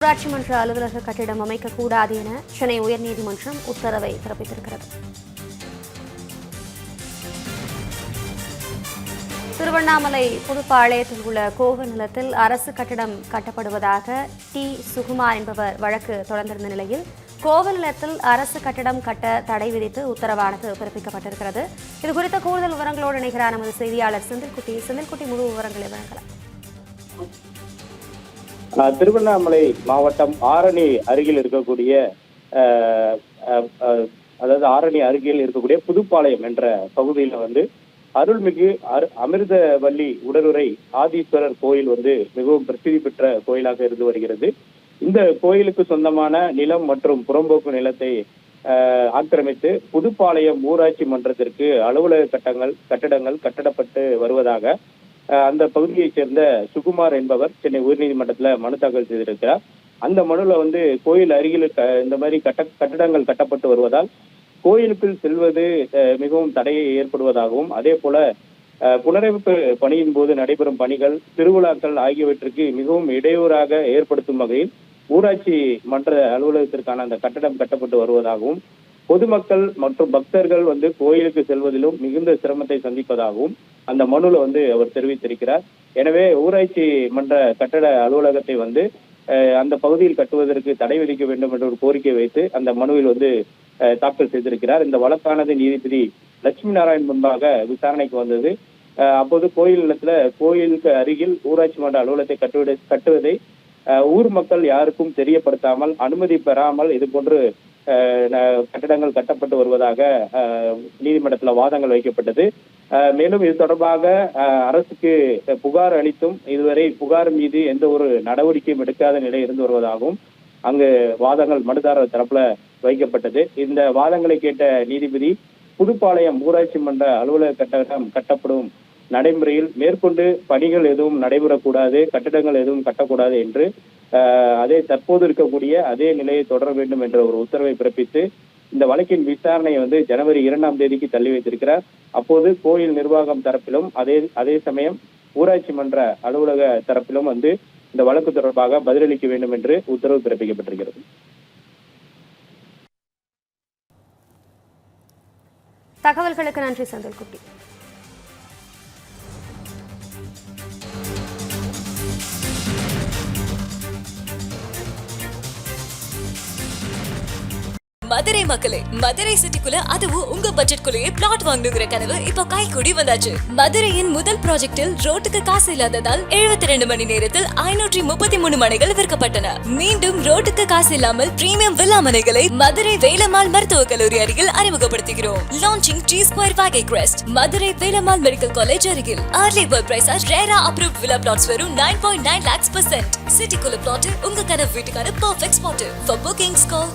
ஊராட்சி மன்ற அலுவலக கட்டிடம் அமைக்கக்கூடாது என சென்னை உயர்நீதிமன்றம் உத்தரவை பிறப்பித்திருக்கிறது. திருவண்ணாமலை புதுப்பாளையத்தில் உள்ள கோவில் நிலத்தில் அரசு கட்டிடம் கட்டப்படுவதாக டி. சுகுமார் என்பவர் வழக்கு தொடர்ந்திருந்த நிலையில் கோவில் நிலத்தில் அரசு கட்டிடம் கட்ட தடை விதித்து உத்தரவானது பிறப்பிக்கப்பட்டிருக்கிறது. இதுகுறித்த கூடுதல் விவரங்களோடு இணைகிறார் நமது செய்தியாளர் செந்தில்குட்டி. முழு விவரங்களை வழங்கலாம். திருவண்ணாமலை மாவட்டம் ஆரணி அருகில் இருக்கக்கூடிய புதுப்பாளையம் என்ற பகுதியில் அருள்மிகு அமிர்தவல்லி உடனுரை ஆதீஸ்வரர் கோயில் மிகவும் பிரசித்தி பெற்ற கோயிலாக இருந்து வருகிறது. இந்த கோயிலுக்கு சொந்தமான நிலம் மற்றும் புறம்போக்கு நிலத்தை ஆக்கிரமித்து புதுப்பாளையம் ஊராட்சி மன்றத்திற்கு அலுவலக கட்டடங்கள் கட்டப்பட்டு வருவதாக அந்த பகுதியைச் சேர்ந்த சுகுமார் என்பவர் சென்னை உயர்நீதிமன்றத்தில் மனு தாக்கல் செய்திருக்கிறார். அந்த மனுல கோயில் அருகில் இந்த மாதிரி கட்டடங்கள் கட்டப்பட்டு வருவதால் கோயிலுக்குள் செல்வது மிகவும் தடையை ஏற்படுவதாகவும், அதே போல புனரமைப்பு பணியின் போது நடைபெறும் பணிகள், திருவிழாக்கள் ஆகியவற்றுக்கு மிகவும் இடையூறாக ஏற்படுத்தும் வகையில் ஊராட்சி மன்ற அலுவலகத்திற்கான அந்த கட்டடம் கட்டப்பட்டு வருவதாகவும், பொதுமக்கள் மற்றும் பக்தர்கள் கோயிலுக்கு செல்வதிலும் மிகுந்த சிரமத்தை சந்திப்பதாகவும் அந்த மனுல அவர் தெரிவித்திருக்கிறார். எனவே ஊராட்சி மன்ற கட்டட அலுவலகத்தை அந்த பகுதியில் கட்டுவதற்கு தடை விதிக்க வேண்டும் என்ற ஒரு கோரிக்கை வைத்து அந்த மனுவில் தாக்கல் செய்திருக்கிறார். இந்த வழக்கானது நீதிபதி லட்சுமி நாராயண் முன்பாக விசாரணைக்கு வந்தது. அப்போது கோயில் நிலத்துல கோயிலுக்கு அருகில் ஊராட்சி மன்ற அலுவலகத்தை கட்டுவதை ஊர் மக்கள் யாருக்கும் தெரியப்படுத்தாமல், அனுமதி பெறாமல் இது போன்று கட்டடங்கள் கட்டப்பட்டு வருவதாக நீதிமன்றத்தில் வாதங்கள் வைக்கப்பட்டது. மேலும் இது தொடர்பாக அரசுக்கு புகார் அளித்தும் இதுவரை புகார் மீது எந்த ஒரு நடவடிக்கையும் எடுக்காத நிலை இருந்து வருவதாகவும் அங்கு வாதங்கள் மனுதாரர் தரப்புல வைக்கப்பட்டது. இந்த வாதங்களை கேட்ட நீதிபதி புதுப்பாளையம் ஊராட்சி மன்ற அலுவலக கட்டடம் கட்டப்படும் நடைமுறையில் மேற்கொண்டு பணிகள் எதுவும் நடைபெறக்கூடாது, கட்டடங்கள் எதுவும் கட்டக்கூடாது என்று தற்போது இருக்கக்கூடிய அதே நிலையை தொடர வேண்டும் என்ற ஒரு உத்தரவை பிறப்பித்து இந்த வழக்கின் விசாரணையை ஜனவரி 2ஆம் தேதிக்கு தள்ளி வைத்திருக்கிறார். அப்போது கோயில் நிர்வாகம் தரப்பிலும் அதே சமயம் ஊராட்சி மன்ற அலுவலக தரப்பிலும் இந்த வழக்கு தொடர்பாக பதிலளிக்க வேண்டும் என்று உத்தரவு பிறப்பிக்கப்பட்டிருக்கிறது. தகவல்களுக்கு நன்றி செந்தில்குட்டி. மதுரை மக்களே, மதுரை சிட்டிக்குள்ள அதுவும் உங்க பட்ஜெட்குள்ளேயே பிளாட் வாங்கணுங்கிற கனவு இப்போ கைகூடி வந்தாச்சு. மதுரையின் முதல் ப்ராஜெக்டில் ரோட்டுக்கு காசு இல்லாததால் 72 மணி நேரத்தில் 533 மனைகள் விற்கப்பட்டன. மீண்டும் ரோட்டுக்கு காசு இல்லாமல் பிரீமியம் வில்லா மனைகளை மதுரை வேலம்மாள் மருத்துவக் கல்லூரி அருகில் அறிமுகப்படுத்துகிறோம். Launching G Square Vagay Crest, Madurai Velammal medical college அருகில். Early bird price RERA approved villa plots வெறும் 9.9 lakhs%. சிட்டிக்குள்ள பிளாட் உங்க கனவு வீட்டுக்கான perfect spot. For bookings call